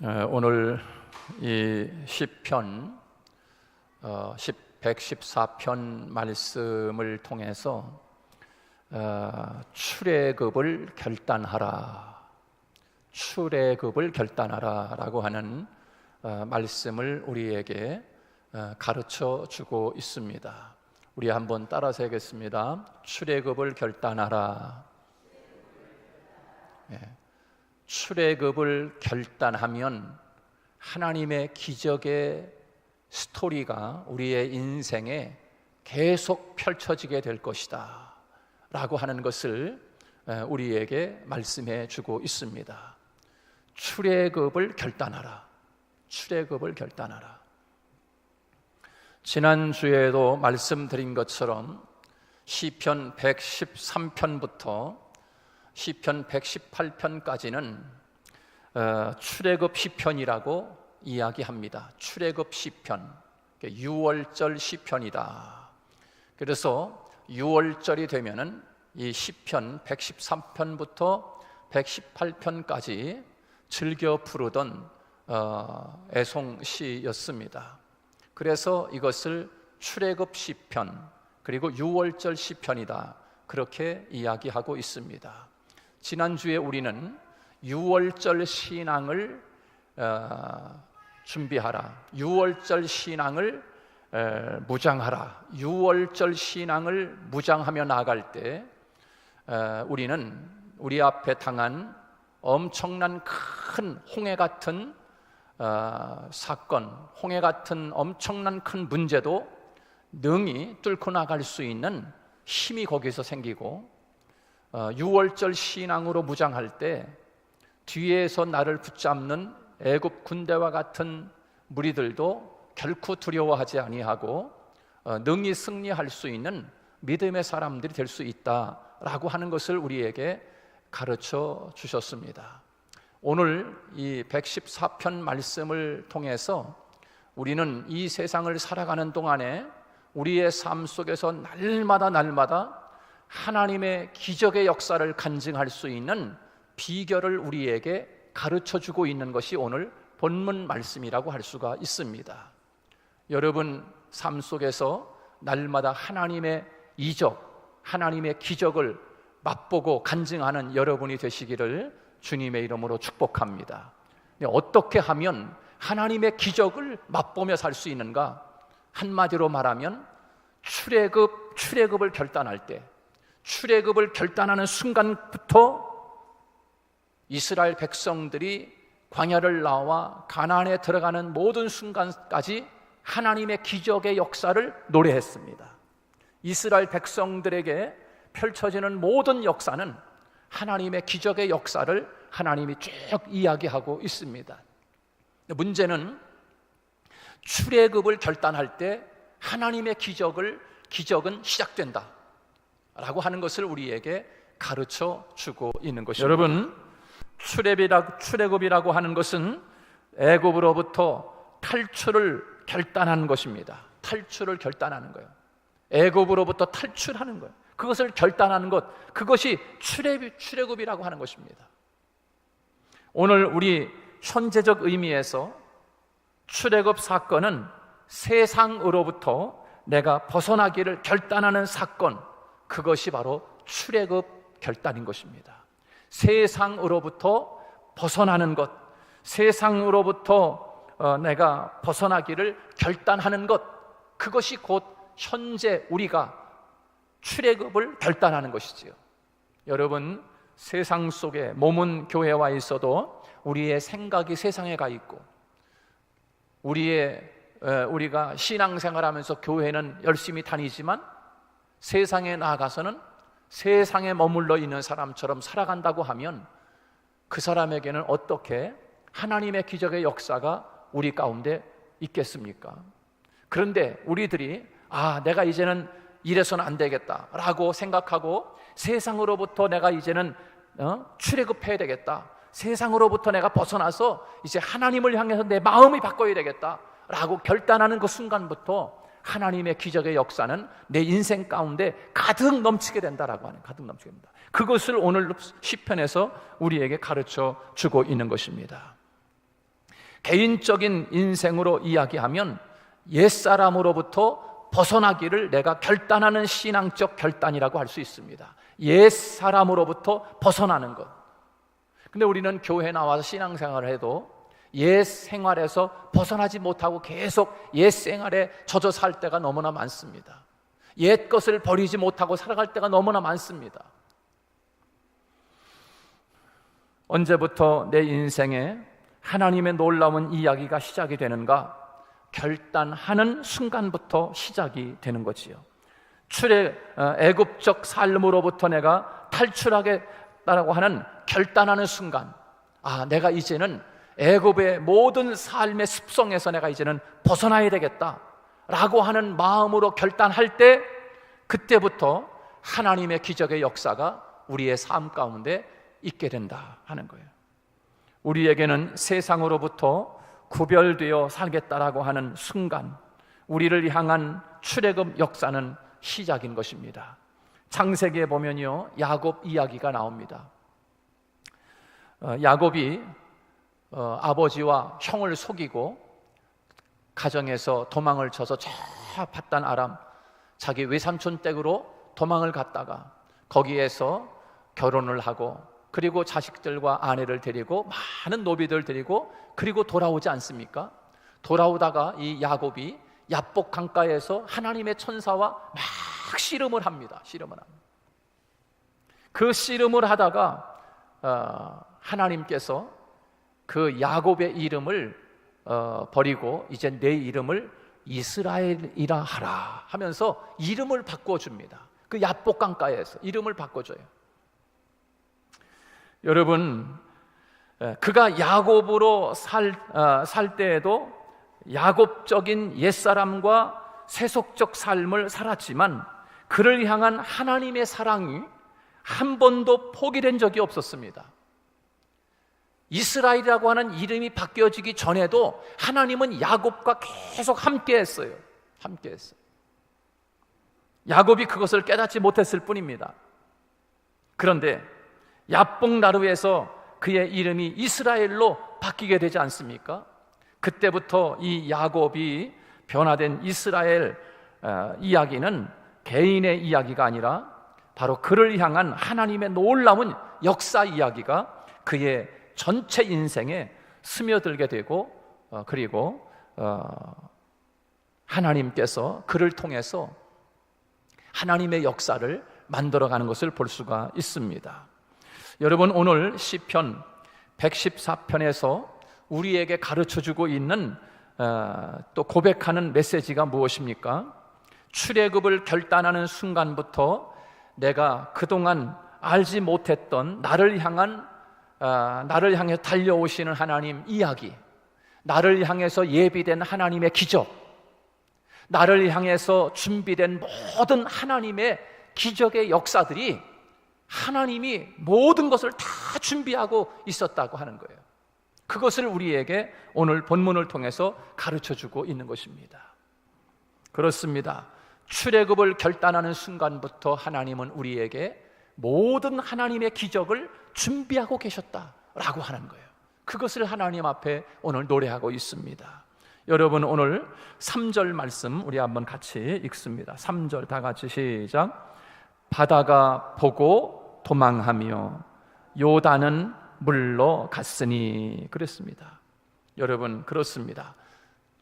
오늘 이 시편 114편 말씀을 통해서 출애굽을 결단하라, 출애굽을 결단하라 라고 하는 말씀을 우리에게 가르쳐 주고 있습니다. 우리 한번 따라서 하겠습니다. 출애굽을 결단하라. 출애굽을 결단하면 하나님의 기적의 스토리가 우리의 인생에 계속 펼쳐지게 될 것이다 라고 하는 것을 우리에게 말씀해 주고 있습니다. 출애굽을 결단하라. 출애굽을 결단하라. 지난주에도 말씀드린 것처럼 시편 113편부터 시편 118편까지는 출애굽 시편이라고 이야기합니다. 출애굽 시편, 6월절 시편이다. 그래서 6월절이 되면은 이 시편 113편부터 118편까지 즐겨 부르던 애송시였습니다. 그래서 이것을 출애굽 시편 그리고 6월절 시편이다 그렇게 이야기하고 있습니다. 지난주에 우리는 6월절 신앙을 준비하라, 6월절 신앙을 무장하라, 6월절 신앙을 무장하며 나아갈 때 우리는 우리 앞에 당한 엄청난 큰 홍해 같은 사건, 홍해 같은 엄청난 큰 문제도 능히 뚫고 나갈 수 있는 힘이 거기서 생기고 6월절 신앙으로 무장할 때 뒤에서 나를 붙잡는 애굽 군대와 같은 무리들도 결코 두려워하지 아니하고 능히 승리할 수 있는 믿음의 사람들이 될 수 있다라고 하는 것을 우리에게 가르쳐 주셨습니다. 오늘 이 114편 말씀을 통해서 우리는 이 세상을 살아가는 동안에 우리의 삶 속에서 날마다 하나님의 기적의 역사를 간증할 수 있는 비결을 우리에게 가르쳐주고 있는 것이 오늘 본문 말씀이라고 할 수가 있습니다. 여러분 삶 속에서 날마다 하나님의 이적, 하나님의 기적을 맛보고 간증하는 여러분이 되시기를 주님의 이름으로 축복합니다. 어떻게 하면 하나님의 기적을 맛보며 살 수 있는가? 한마디로 말하면 출애굽을 결단할 때, 출애굽을 결단하는 순간부터 이스라엘 백성들이 광야를 나와 가나안에 들어가는 모든 순간까지 하나님의 기적의 역사를 노래했습니다. 이스라엘 백성들에게 펼쳐지는 모든 역사는 하나님의 기적의 역사를 하나님이 쭉 이야기하고 있습니다. 문제는 출애굽을 결단할 때 하나님의 기적은 시작된다 라고 하는 것을 우리에게 가르쳐 주고 있는 것입니다. 여러분, 출애굽이라고 하는 것은 애굽으로부터 탈출을 결단하는 것입니다. 탈출을 결단하는 거예요. 애굽으로부터 탈출하는 거예요. 그것을 결단하는 것, 그것이 출애굽이라고 하는 것입니다. 오늘 우리 현재적 의미에서 출애굽 사건은 세상으로부터 내가 벗어나기를 결단하는 사건, 그것이 바로 출애굽 결단인 것입니다. 세상으로부터 벗어나는 것, 세상으로부터 내가 벗어나기를 결단하는 것, 그것이 곧 현재 우리가 출애굽을 결단하는 것이지요. 여러분, 세상 속에 몸은 교회와 있어도 우리의 생각이 세상에 가 있고 우리가 신앙생활하면서 교회는 열심히 다니지만 세상에 나아가서는 세상에 머물러 있는 사람처럼 살아간다고 하면 그 사람에게는 어떻게 하나님의 기적의 역사가 우리 가운데 있겠습니까? 그런데 우리들이 내가 이제는 이래서는 안 되겠다라고 생각하고 세상으로부터 내가 이제는 출애굽해야 되겠다, 세상으로부터 내가 벗어나서 이제 하나님을 향해서 내 마음이 바꿔야 되겠다라고 결단하는 그 순간부터 하나님의 기적의 역사는 내 인생 가운데 가득 넘치게 된다라고 하는, 가득 넘치게 됩니다. 그것을 오늘 시편에서 우리에게 가르쳐 주고 있는 것입니다. 개인적인 인생으로 이야기하면 옛사람으로부터 벗어나기를 내가 결단하는 신앙적 결단이라고 할 수 있습니다. 옛사람으로부터 벗어나는 것. 근데 우리는 교회 나와서 신앙생활을 해도 옛 생활에서 벗어나지 못하고 계속 옛 생활에 젖어 살 때가 너무나 많습니다. 옛 것을 버리지 못하고 살아갈 때가 너무나 많습니다. 언제부터 내 인생에 하나님의 놀라운 이야기가 시작이 되는가? 결단하는 순간부터 시작이 되는 거지요. 애굽적 삶으로부터 내가 탈출하겠다라고 하는 결단하는 순간, 내가 이제는 애굽의 모든 삶의 습성에서 내가 이제는 벗어나야 되겠다라고 하는 마음으로 결단할 때, 그때부터 하나님의 기적의 역사가 우리의 삶 가운데 있게 된다 하는 거예요. 우리에게는 세상으로부터 구별되어 살겠다라고 하는 순간, 우리를 향한 출애굽 역사는 시작인 것입니다. 창세기에 보면요, 야곱 이야기가 나옵니다. 야곱이 아버지와 형을 속이고 가정에서 도망을 쳐서 저 밧단 아람, 자기 외삼촌 댁으로 도망을 갔다가 거기에서 결혼을 하고, 그리고 자식들과 아내를 데리고 많은 노비들 데리고 그리고 돌아오지 않습니까? 돌아오다가 이 야곱이 야복 강가에서 하나님의 천사와 막 씨름을 합니다. 그 씨름을 하다가 하나님께서 그 야곱의 이름을 버리고 이제 내 이름을 이스라엘이라 하라 하면서 이름을 바꿔줍니다. 그 야복 강가에서 이름을 바꿔줘요. 여러분, 그가 야곱으로 살 때에도 야곱적인 옛사람과 세속적 삶을 살았지만 그를 향한 하나님의 사랑이 한 번도 포기된 적이 없었습니다. 이스라엘이라고 하는 이름이 바뀌어지기 전에도 하나님은 야곱과 계속 함께했어요. 야곱이 그것을 깨닫지 못했을 뿐입니다. 그런데 야복나루에서 그의 이름이 이스라엘로 바뀌게 되지 않습니까? 그때부터 이 야곱이 변화된 이스라엘 이야기는 개인의 이야기가 아니라 바로 그를 향한 하나님의 놀라운 역사 이야기가 그의 전체 인생에 스며들게 되고, 그리고 하나님께서 그를 통해서 하나님의 역사를 만들어가는 것을 볼 수가 있습니다. 여러분, 오늘 시편 114편에서 우리에게 가르쳐주고 있는 또 고백하는 메시지가 무엇입니까? 출애굽을 결단하는 순간부터 내가 그동안 알지 못했던 나를 향해 달려오시는 하나님 이야기, 나를 향해서 예비된 하나님의 기적, 나를 향해서 준비된 모든 하나님의 기적의 역사들이 하나님이 모든 것을 다 준비하고 있었다고 하는 거예요. 그것을 우리에게 오늘 본문을 통해서 가르쳐주고 있는 것입니다. 그렇습니다. 출애굽을 결단하는 순간부터 하나님은 우리에게 모든 하나님의 기적을 준비하고 계셨다라고 하는 거예요. 그것을 하나님 앞에 오늘 노래하고 있습니다. 여러분, 오늘 3절 말씀 우리 한번 같이 읽습니다. 3절 다 같이 시작. 바다가 보고 도망하며 요단은 물러 갔으니. 그랬습니다. 여러분, 그렇습니다.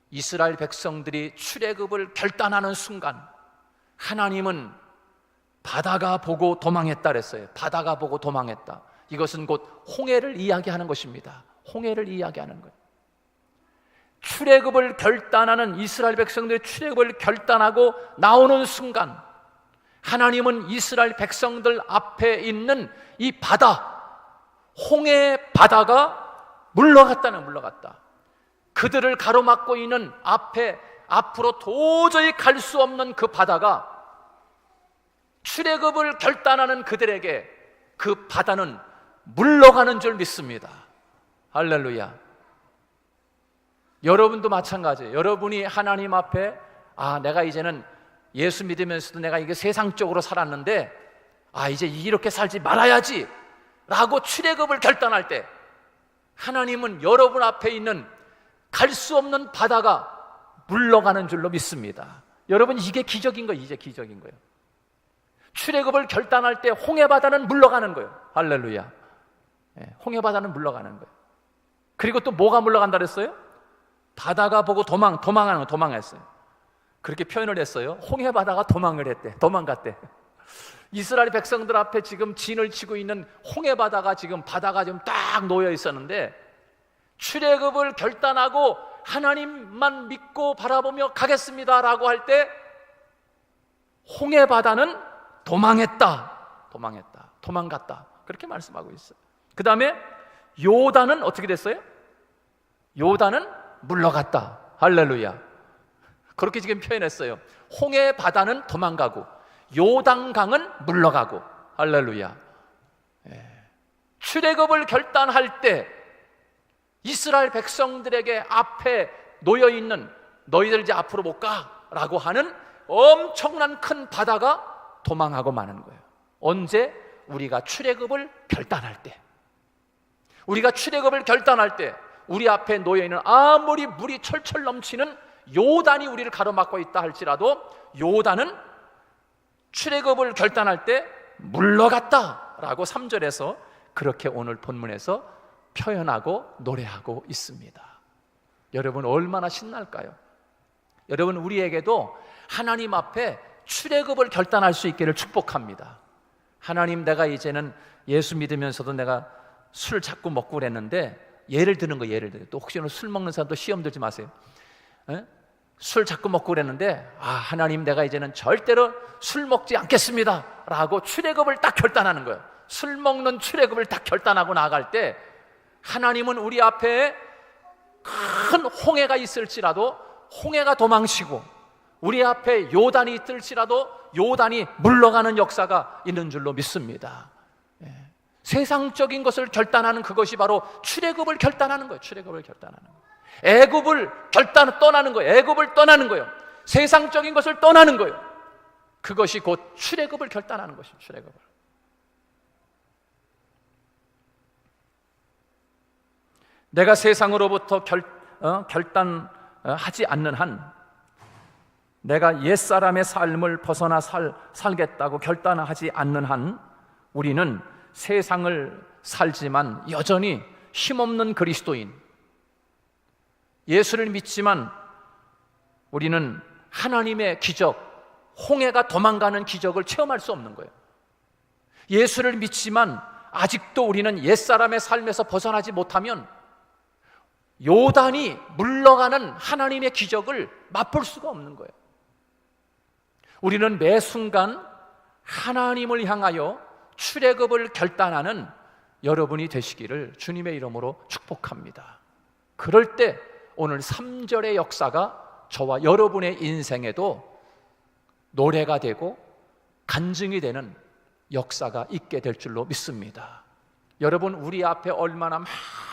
이스라엘 백성들이 출애굽을 결단하는 순간 하나님은 바다가 보고 도망했다 그랬어요. 바다가 보고 도망했다. 이것은 곧 홍해를 이야기하는 것입니다. 홍해를 이야기하는 거예요. 출애굽을 결단하는 이스라엘 백성들이 출애굽을 결단하고 나오는 순간 하나님은 이스라엘 백성들 앞에 있는 이 바다, 홍해 바다가 물러갔다. 그들을 가로막고 있는 앞으로 도저히 갈 수 없는 그 바다가 출애굽을 결단하는 그들에게 그 바다는 물러가는 줄 믿습니다. 할렐루야. 여러분도 마찬가지예요. 여러분이 하나님 앞에 내가 이제는 예수 믿으면서도 내가 이게 세상적으로 살았는데 이제 이렇게 살지 말아야지 라고 출애굽을 결단할 때 하나님은 여러분 앞에 있는 갈 수 없는 바다가 물러가는 줄로 믿습니다. 여러분, 이게 기적인 거예요. 이제 기적인 거예요. 출애굽을 결단할 때 홍해 바다는 물러가는 거예요. 할렐루야. 홍해 바다는 물러가는 거예요. 그리고 또 뭐가 물러간다 그랬어요? 바다가 보고 도망하는 거, 도망했어요. 그렇게 표현을 했어요. 홍해 바다가 도망을 했대. 도망갔대. 이스라엘 백성들 앞에 지금 진을 치고 있는 홍해 바다가 지금 딱 놓여 있었는데, 출애굽을 결단하고 하나님만 믿고 바라보며 가겠습니다라고 할 때 홍해 바다는 도망갔다. 그렇게 말씀하고 있어요. 그 다음에 요단은 어떻게 됐어요? 요단은 물러갔다. 할렐루야. 그렇게 지금 표현했어요. 홍해 바다는 도망가고 요단강은 물러가고. 할렐루야. 출애굽을 결단할 때 이스라엘 백성들에게 앞에 놓여있는, 너희들 이제 앞으로 못 가라고 하는 엄청난 큰 바다가 도망하고 마는 거예요. 언제? 우리가 출애굽을 결단할 때. 우리가 출애굽을 결단할 때 우리 앞에 놓여있는 아무리 물이 철철 넘치는 요단이 우리를 가로막고 있다 할지라도 요단은 출애굽을 결단할 때 물러갔다라고 3절에서 그렇게 오늘 본문에서 표현하고 노래하고 있습니다. 여러분, 얼마나 신날까요? 여러분, 우리에게도 하나님 앞에 출애굽을 결단할 수 있기를 축복합니다. 하나님, 내가 이제는 예수 믿으면서도 내가 술 자꾸 먹고 그랬는데, 예를 드는 거, 예를 들어요. 또 혹시 오늘 술 먹는 사람도 시험 들지 마세요. 술 자꾸 먹고 그랬는데, 하나님, 내가 이제는 절대로 술 먹지 않겠습니다 라고 출애굽을 딱 결단하는 거예요. 술 먹는 출애굽을 딱 결단하고 나아갈 때 하나님은 우리 앞에 큰 홍해가 있을지라도 홍해가 도망치고, 우리 앞에 요단이 있을지라도 요단이 물러가는 역사가 있는 줄로 믿습니다. 세상적인 것을 결단하는 그것이 바로 출애굽을 결단하는 거예요. 출애굽을 결단하는 거예요. 애굽을 떠나는 거예요. 애굽을 떠나는 거예요. 세상적인 것을 떠나는 거예요. 그것이 곧 출애굽을 결단하는 것이에요. 출애굽을. 내가 세상으로부터 결단하지 않는 한, 내가 옛사람의 삶을 벗어나 살겠다고 결단하지 않는 한, 우리는 세상을 살지만 여전히 힘없는 그리스도인, 예수를 믿지만 우리는 하나님의 기적, 홍해가 도망가는 기적을 체험할 수 없는 거예요. 예수를 믿지만 아직도 우리는 옛사람의 삶에서 벗어나지 못하면 요단이 물러가는 하나님의 기적을 맛볼 수가 없는 거예요. 우리는 매 순간 하나님을 향하여 출애굽을 결단하는 여러분이 되시기를 주님의 이름으로 축복합니다. 그럴 때 오늘 3절의 역사가 저와 여러분의 인생에도 노래가 되고 간증이 되는 역사가 있게 될 줄로 믿습니다. 여러분, 우리 앞에 얼마나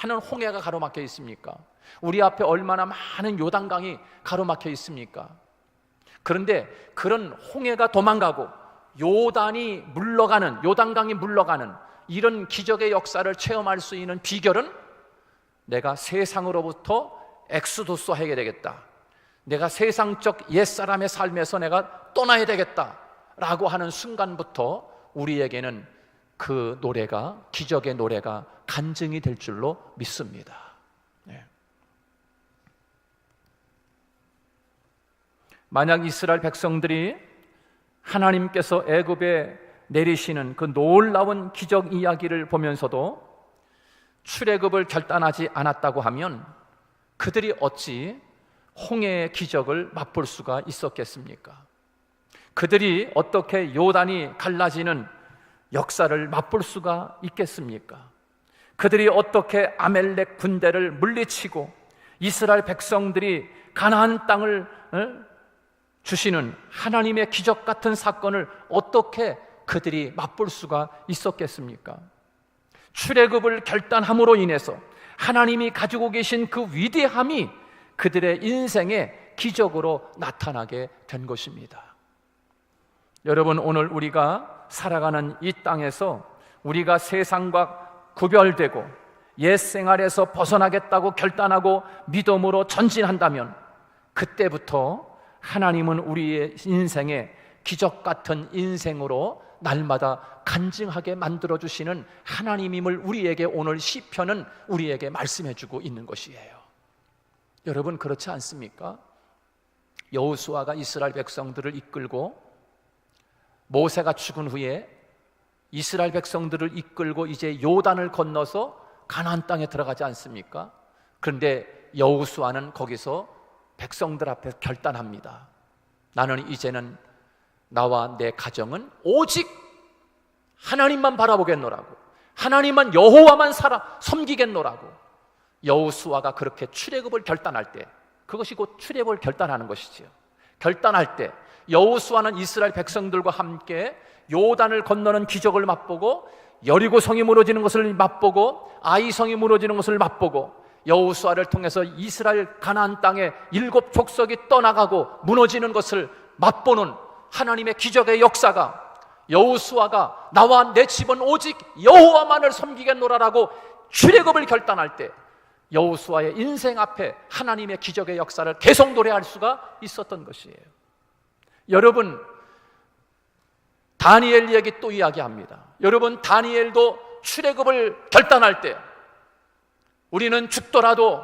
많은 홍해가 가로막혀 있습니까? 우리 앞에 얼마나 많은 요단강이 가로막혀 있습니까? 그런데 그런 홍해가 도망가고 요단강이 물러가는 이런 기적의 역사를 체험할 수 있는 비결은, 내가 세상으로부터 엑소도스 하게 되겠다, 내가 세상적 옛사람의 삶에서 내가 떠나야 되겠다 라고 하는 순간부터 우리에게는 그 노래가, 기적의 노래가 간증이 될 줄로 믿습니다. 만약 이스라엘 백성들이 하나님께서 애굽에 내리시는 그 놀라운 기적 이야기를 보면서도 출애굽을 결단하지 않았다고 하면 그들이 어찌 홍해의 기적을 맛볼 수가 있었겠습니까? 그들이 어떻게 요단이 갈라지는 역사를 맛볼 수가 있겠습니까? 그들이 어떻게 아멜렉 군대를 물리치고 이스라엘 백성들이 가나안 땅을 주시는 하나님의 기적 같은 사건을 어떻게 그들이 맛볼 수가 있었겠습니까? 출애굽을 결단함으로 인해서 하나님이 가지고 계신 그 위대함이 그들의 인생에 기적으로 나타나게 된 것입니다. 여러분, 오늘 우리가 살아가는 이 땅에서 우리가 세상과 구별되고 옛 생활에서 벗어나겠다고 결단하고 믿음으로 전진한다면 그때부터 하나님은 우리의 인생에 기적 같은 인생으로 날마다 간증하게 만들어주시는 하나님임을 우리에게 오늘 시편은 우리에게 말씀해주고 있는 것이에요. 여러분, 그렇지 않습니까? 여호수아가 이스라엘 백성들을 이끌고 모세가 죽은 후에 이스라엘 백성들을 이끌고 이제 요단을 건너서 가나안 땅에 들어가지 않습니까? 그런데 여호수아는 거기서 백성들 앞에 결단합니다. 나는 이제는 나와 내 가정은 오직 하나님만 바라보겠노라고, 하나님만, 여호와만 섬기겠노라고. 여호수아가 그렇게 출애굽을 결단할 때, 그것이 곧 출애굽을 결단하는 것이지요. 결단할 때 여호수아는 이스라엘 백성들과 함께 요단을 건너는 기적을 맛보고, 여리고성이 무너지는 것을 맛보고, 아이성이 무너지는 것을 맛보고, 여호수아를 통해서 이스라엘 가나안 땅에 7 족속이 떠나가고 무너지는 것을 맛보는 하나님의 기적의 역사가, 여호수아가 나와 내 집은 오직 여호와만을 섬기겠노라라고 출애굽을 결단할 때 여호수아의 인생 앞에 하나님의 기적의 역사를 계속 노래할 수가 있었던 것이에요. 여러분, 다니엘 얘기 또 이야기합니다. 여러분, 다니엘도 출애굽을 결단할 때 우리는 죽더라도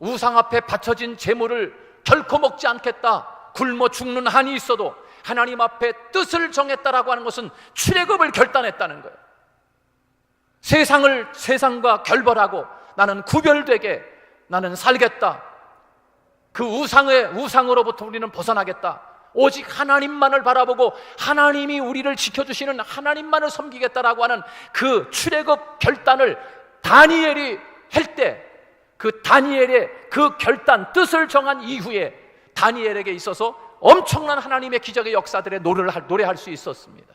우상 앞에 바쳐진 제물을 결코 먹지 않겠다, 굶어 죽는 한이 있어도 하나님 앞에 뜻을 정했다라고 하는 것은 출애굽을 결단했다는 거예요. 세상과 결별하고 나는 구별되게 나는 살겠다, 그 우상으로부터 우리는 벗어나겠다, 오직 하나님만을 바라보고 하나님이 우리를 지켜주시는 하나님만을 섬기겠다라고 하는 그 출애굽 결단을 다니엘이 할 때, 그 다니엘의 그 결단, 뜻을 정한 이후에 다니엘에게 있어서 엄청난 하나님의 기적의 역사들의 노래할 수 있었습니다.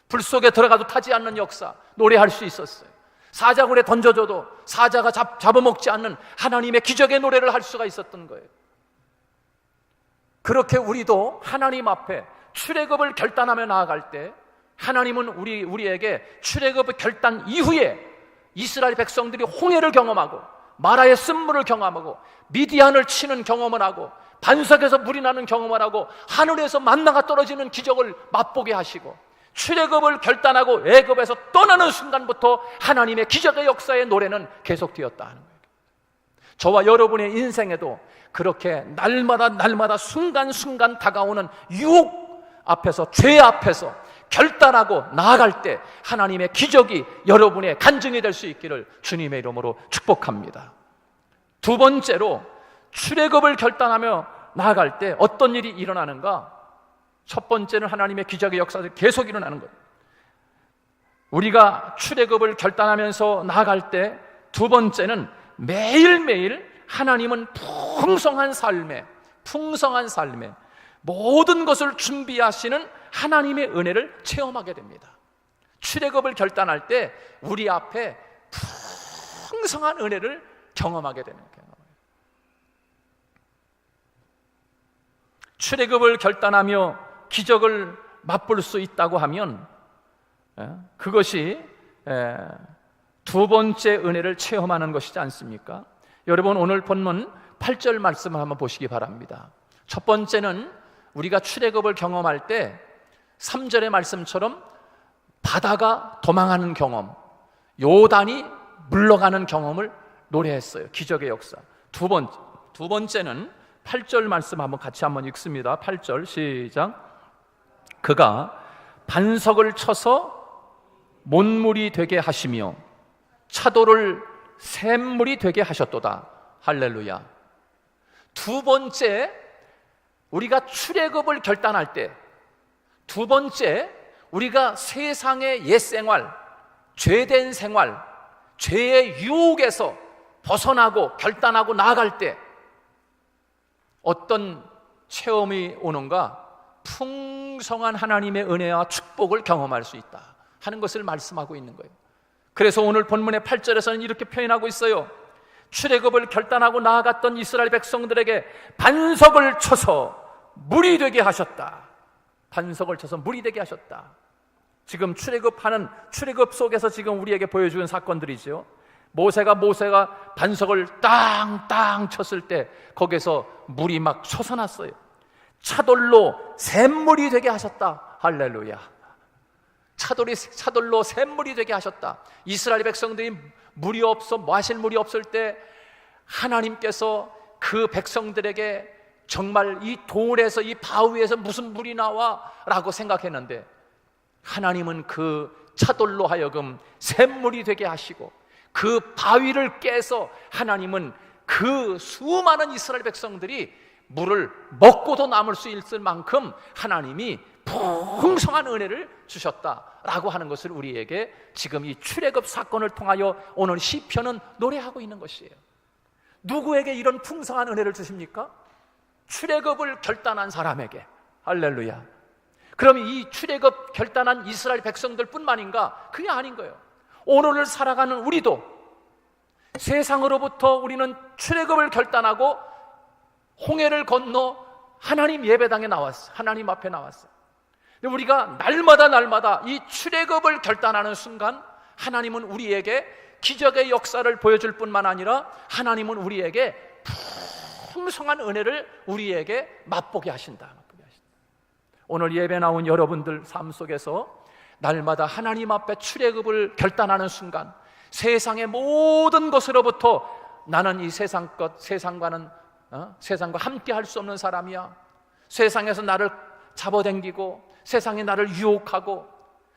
불 속에 들어가도 타지 않는 역사 노래할 수 있었어요. 사자굴에 던져줘도 사자가 잡아먹지 않는 하나님의 기적의 노래를 할 수가 있었던 거예요. 그렇게 우리도 하나님 앞에 출애굽을 결단하며 나아갈 때 하나님은 우리에게 출애굽의 결단 이후에 이스라엘 백성들이 홍해를 경험하고 마라의 쓴물을 경험하고 미디안을 치는 경험을 하고 반석에서 물이 나는 경험을 하고 하늘에서 만나가 떨어지는 기적을 맛보게 하시고 출애굽을 결단하고 애굽에서 떠나는 순간부터 하나님의 기적의 역사의 노래는 계속되었다 하는 거예요. 저와 여러분의 인생에도 그렇게 날마다 순간순간 다가오는 유혹 앞에서, 죄 앞에서 결단하고 나아갈 때 하나님의 기적이 여러분의 간증이 될 수 있기를 주님의 이름으로 축복합니다. 두 번째로 출애굽을 결단하며 나아갈 때 어떤 일이 일어나는가? 첫 번째는 하나님의 기적의 역사들이 계속 일어나는 거예요. 우리가 출애굽을 결단하면서 나아갈 때 두 번째는 매일매일 하나님은 풍성한 삶에 모든 것을 준비하시는 하나님의 은혜를 체험하게 됩니다. 출애굽을 결단할 때 우리 앞에 풍성한 은혜를 경험하게 되는 거예요. 출애굽을 결단하며 기적을 맛볼 수 있다고 하면 그것이 두 번째 은혜를 체험하는 것이지 않습니까? 여러분, 오늘 본문 8절 말씀을 한번 보시기 바랍니다. 첫 번째는 우리가 출애굽을 경험할 때 3절의 말씀처럼 바다가 도망하는 경험, 요단이 물러가는 경험을 노래했어요. 기적의 역사. 두 번째는 8절 말씀 같이 한번 읽습니다. 8절 시작. 그가 반석을 쳐서 못물이 되게 하시며 차도를 샘물이 되게 하셨도다. 할렐루야. 두 번째, 우리가 출애굽을 결단할 때, 두 번째, 우리가 세상의 옛생활, 죄된 생활, 죄의 유혹에서 벗어나고 결단하고 나아갈 때 어떤 체험이 오는가? 풍성한 하나님의 은혜와 축복을 경험할 수 있다 하는 것을 말씀하고 있는 거예요. 그래서 오늘 본문의 8절에서는 이렇게 표현하고 있어요. 출애굽을 결단하고 나아갔던 이스라엘 백성들에게 반석을 쳐서 물이 되게 하셨다. 반석을 쳐서 물이 되게 하셨다. 지금 출애굽 속에서 지금 우리에게 보여주는 사건들이죠. 모세가 반석을 땅땅 쳤을 때 거기서 물이 막 솟아났어요. 차돌로 샘물이 되게 하셨다. 할렐루야. 차돌로 샘물이 되게 하셨다. 이스라엘 백성들이 물이 없어 마실 물이 없을 때 하나님께서 그 백성들에게 정말 이 돌에서 이 바위에서 무슨 물이 나와? 라고 생각했는데 하나님은 그 차돌로 하여금 샘물이 되게 하시고 그 바위를 깨서 하나님은 그 수많은 이스라엘 백성들이 물을 먹고도 남을 수 있을 만큼 하나님이 풍성한 은혜를 주셨다라고 하는 것을 우리에게 지금 이 출애굽 사건을 통하여 오늘 시편은 노래하고 있는 것이에요. 누구에게 이런 풍성한 은혜를 주십니까? 출애굽을 결단한 사람에게. 할렐루야. 그럼 이 출애굽 결단한 이스라엘 백성들 뿐만인가? 그게 아닌 거예요. 오늘을 살아가는 우리도 세상으로부터 우리는 출애굽을 결단하고 홍해를 건너 하나님 예배당에 나왔어. 하나님 앞에 나왔어. 우리가 날마다 이 출애굽을 결단하는 순간 하나님은 우리에게 기적의 역사를 보여줄 뿐만 아니라 하나님은 우리에게 풍성한 은혜를 우리에게 맛보게 하신다. 오늘 예배 나온 여러분들 삶 속에서 날마다 하나님 앞에 출애굽을 결단하는 순간 세상의 모든 것으로부터 나는 이 세상과 함께 할 수 없는 사람이야. 세상에서 나를 잡아당기고 세상이 나를 유혹하고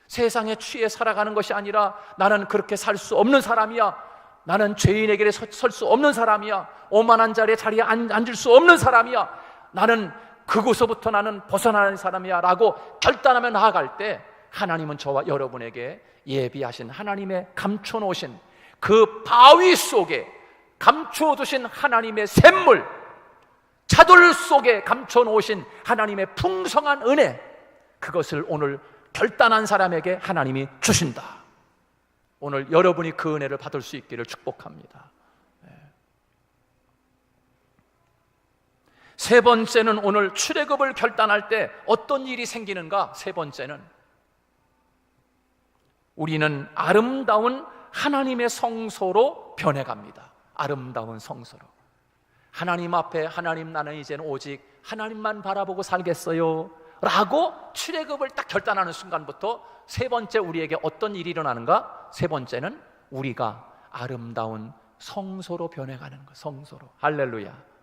세상에 취해 살아가는 것이 아니라 나는 그렇게 살 수 없는 사람이야. 나는 죄인에게 설 수 없는 사람이야. 오만한 자리에 앉을 수 없는 사람이야. 나는 그곳서부터 나는 벗어나는 사람이야 라고 결단하며 나아갈 때 하나님은 저와 여러분에게 예비하신 하나님의 감춰놓으신 그 바위 속에 감춰두신 하나님의 샘물, 차돌 속에 감춰놓으신 하나님의 풍성한 은혜, 그것을 오늘 결단한 사람에게 하나님이 주신다. 오늘 여러분이 그 은혜를 받을 수 있기를 축복합니다. 세 번째는 오늘 출애굽을 결단할 때 어떤 일이 생기는가? 세 번째는 우리는 아름다운 하나님의 성소로 변해갑니다. 아름다운 성소로. 하나님 앞에 하나님 나는 이제는 오직 하나님만 바라보고 살겠어요 라고 출애굽을 딱 결단하는 순간부터 세 번째 우리에게 어떤 일이 일어나는가? 세 번째는 우리가 아름다운 성소로 변해가는 것. 성소로. 할렐루야.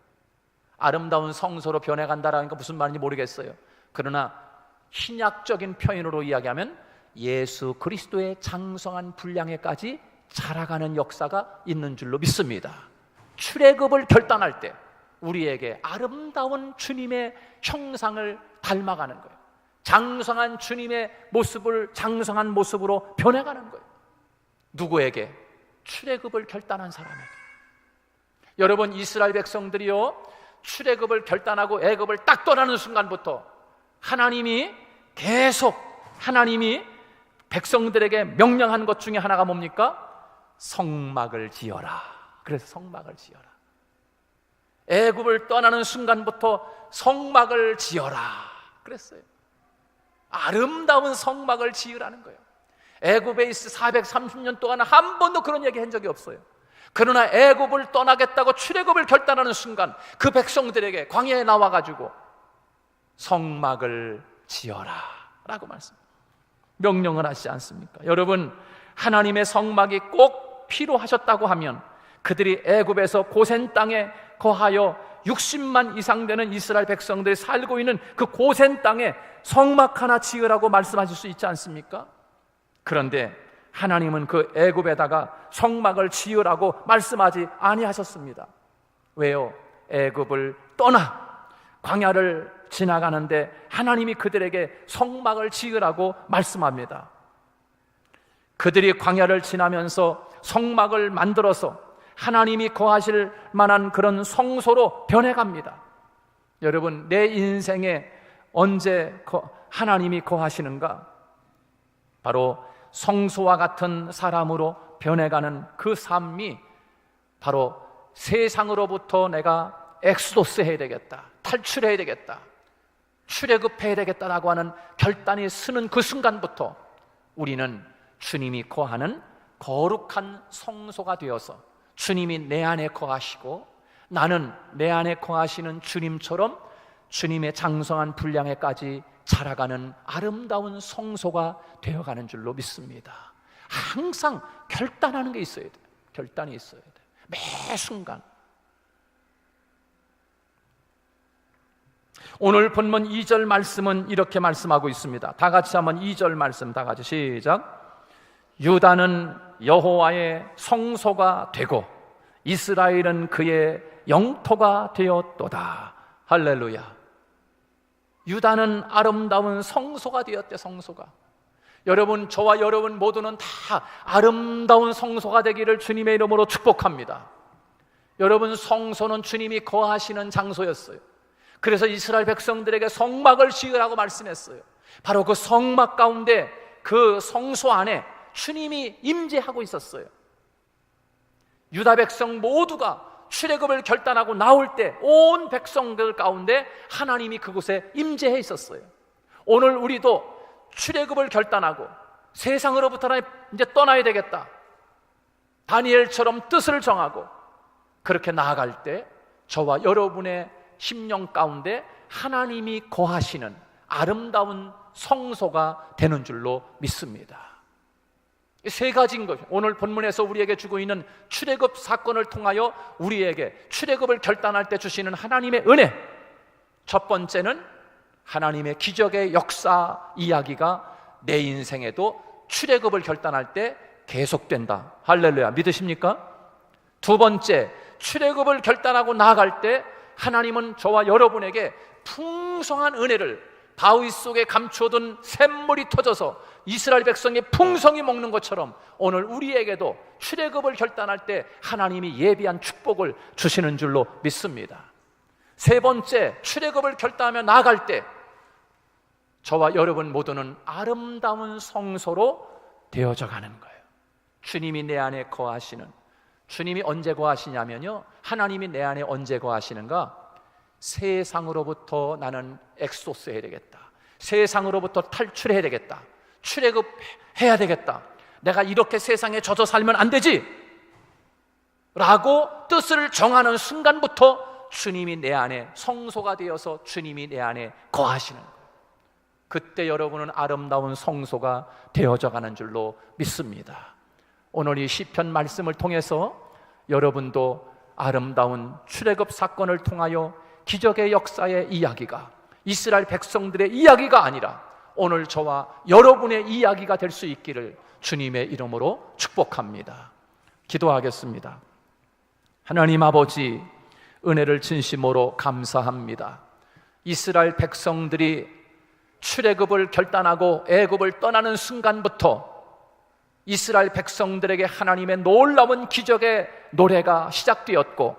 아름다운 성소로 변해간다라는 건 무슨 말인지 모르겠어요. 그러나 신약적인 표현으로 이야기하면 예수 그리스도의 장성한 분량에까지 자라가는 역사가 있는 줄로 믿습니다. 출애굽을 결단할 때 우리에게 아름다운 주님의 형상을 닮아가는 거예요. 장성한 주님의 모습을 장성한 모습으로 변해가는 거예요. 누구에게? 출애굽을 결단한 사람에게. 여러분, 이스라엘 백성들이요 출애굽을 결단하고 애굽을 딱 떠나는 순간부터 하나님이 백성들에게 명령한 것 중에 하나가 뭡니까? 성막을 지어라. 그래서 성막을 지어라. 애굽을 떠나는 순간부터 성막을 지어라 그랬어요. 아름다운 성막을 지으라는 거예요. 애굽에 있어 430년 동안 한 번도 그런 얘기 한 적이 없어요. 그러나 애굽을 떠나겠다고 출애굽을 결단하는 순간 그 백성들에게 광야에 나와가지고 성막을 지어라 라고 명령을 하시지 않습니까? 여러분, 하나님의 성막이 꼭 필요하셨다고 하면 그들이 애굽에서 고센 땅에 거하여 60만 이상 되는 이스라엘 백성들이 살고 있는 그 고센 땅에 성막 하나 지으라고 말씀하실 수 있지 않습니까? 그런데 하나님은 그 애굽에다가 성막을 지으라고 말씀하지 아니하셨습니다. 왜요? 애굽을 떠나 광야를 지나가는데 하나님이 그들에게 성막을 지으라고 말씀합니다. 그들이 광야를 지나면서 성막을 만들어서 하나님이 거하실 만한 그런 성소로 변해갑니다. 여러분, 내 인생에 언제 하나님이 거하시는가? 바로 성소와 같은 사람으로 변해가는 그 삶이 바로 세상으로부터 내가 엑소도스 해야 되겠다, 탈출해야 되겠다, 출애굽해야 되겠다라고 하는 결단이 서는 그 순간부터 우리는 주님이 거하는 거룩한 성소가 되어서 주님이 내 안에 거하시고 나는 내 안에 거하시는 주님처럼 주님의 장성한 분량에까지 자라가는 아름다운 성소가 되어가는 줄로 믿습니다. 항상 결단하는 게 있어야 돼요. 결단이 있어야 돼요. 매 순간. 오늘 본문 2절 말씀은 이렇게 말씀하고 있습니다. 다 같이 한번 2절 말씀 다 같이 시작. 유다는 여호와의 성소가 되고 이스라엘은 그의 영토가 되었도다. 할렐루야. 유다는 아름다운 성소가 되었대. 성소가. 여러분, 저와 여러분 모두는 다 아름다운 성소가 되기를 주님의 이름으로 축복합니다. 여러분, 성소는 주님이 거하시는 장소였어요. 그래서 이스라엘 백성들에게 성막을 지으라고 말씀했어요. 바로 그 성막 가운데 그 성소 안에 주님이 임재하고 있었어요. 유다 백성 모두가 출애굽을 결단하고 나올 때 온 백성들 가운데 하나님이 그곳에 임재해 있었어요. 오늘 우리도 출애굽을 결단하고 세상으로부터 이제 떠나야 되겠다, 다니엘처럼 뜻을 정하고 그렇게 나아갈 때 저와 여러분의 심령 가운데 하나님이 거하시는 아름다운 성소가 되는 줄로 믿습니다. 세 가지인 거죠. 오늘 본문에서 우리에게 주고 있는 출애굽 사건을 통하여 우리에게 출애굽을 결단할 때 주시는 하나님의 은혜. 첫 번째는 하나님의 기적의 역사 이야기가 내 인생에도 출애굽을 결단할 때 계속된다. 할렐루야. 믿으십니까? 두 번째, 출애굽을 결단하고 나아갈 때 하나님은 저와 여러분에게 풍성한 은혜를, 바위 속에 감추어둔 샘물이 터져서 이스라엘 백성의 풍성히 먹는 것처럼 오늘 우리에게도 출애굽을 결단할 때 하나님이 예비한 축복을 주시는 줄로 믿습니다. 세 번째, 출애굽을 결단하며 나아갈 때 저와 여러분 모두는 아름다운 성소로 되어져 가는 거예요. 주님이 내 안에 거하시는, 주님이 언제 거하시냐면요, 하나님이 내 안에 언제 거하시는가? 세상으로부터 나는 엑소스 해야 되겠다, 세상으로부터 탈출해야 되겠다, 출애굽해야 되겠다, 내가 이렇게 세상에 젖어 살면 안 되지 라고 뜻을 정하는 순간부터 주님이 내 안에 성소가 되어서 주님이 내 안에 거하시는 거예요. 그때 여러분은 아름다운 성소가 되어져 가는 줄로 믿습니다. 오늘 이 시편 말씀을 통해서 여러분도 아름다운 출애굽 사건을 통하여 기적의 역사의 이야기가 이스라엘 백성들의 이야기가 아니라 오늘 저와 여러분의 이야기가 될 수 있기를 주님의 이름으로 축복합니다. 기도하겠습니다. 하나님 아버지, 은혜를 진심으로 감사합니다. 이스라엘 백성들이 출애굽을 결단하고 애굽을 떠나는 순간부터 이스라엘 백성들에게 하나님의 놀라운 기적의 노래가 시작되었고,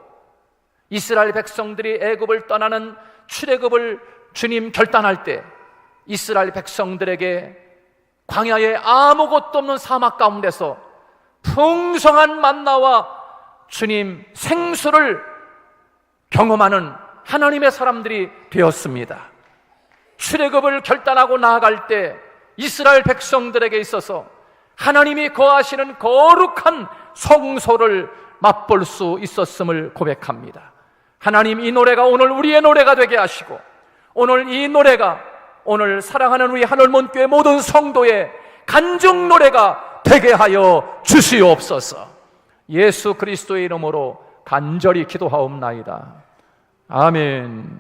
이스라엘 백성들이 애굽을 떠나는 출애굽을 주님 결단할 때 이스라엘 백성들에게 광야에 아무것도 없는 사막 가운데서 풍성한 만나와 주님 생수를 경험하는 하나님의 사람들이 되었습니다. 출애굽을 결단하고 나아갈 때 이스라엘 백성들에게 있어서 하나님이 거하시는 거룩한 성소를 맛볼 수 있었음을 고백합니다. 하나님, 이 노래가 오늘 우리의 노래가 되게 하시고, 오늘 이 노래가 오늘 사랑하는 우리 하늘문교회 모든 성도의 간증 노래가 되게 하여 주시옵소서. 예수 그리스도의 이름으로 간절히 기도하옵나이다. 아멘.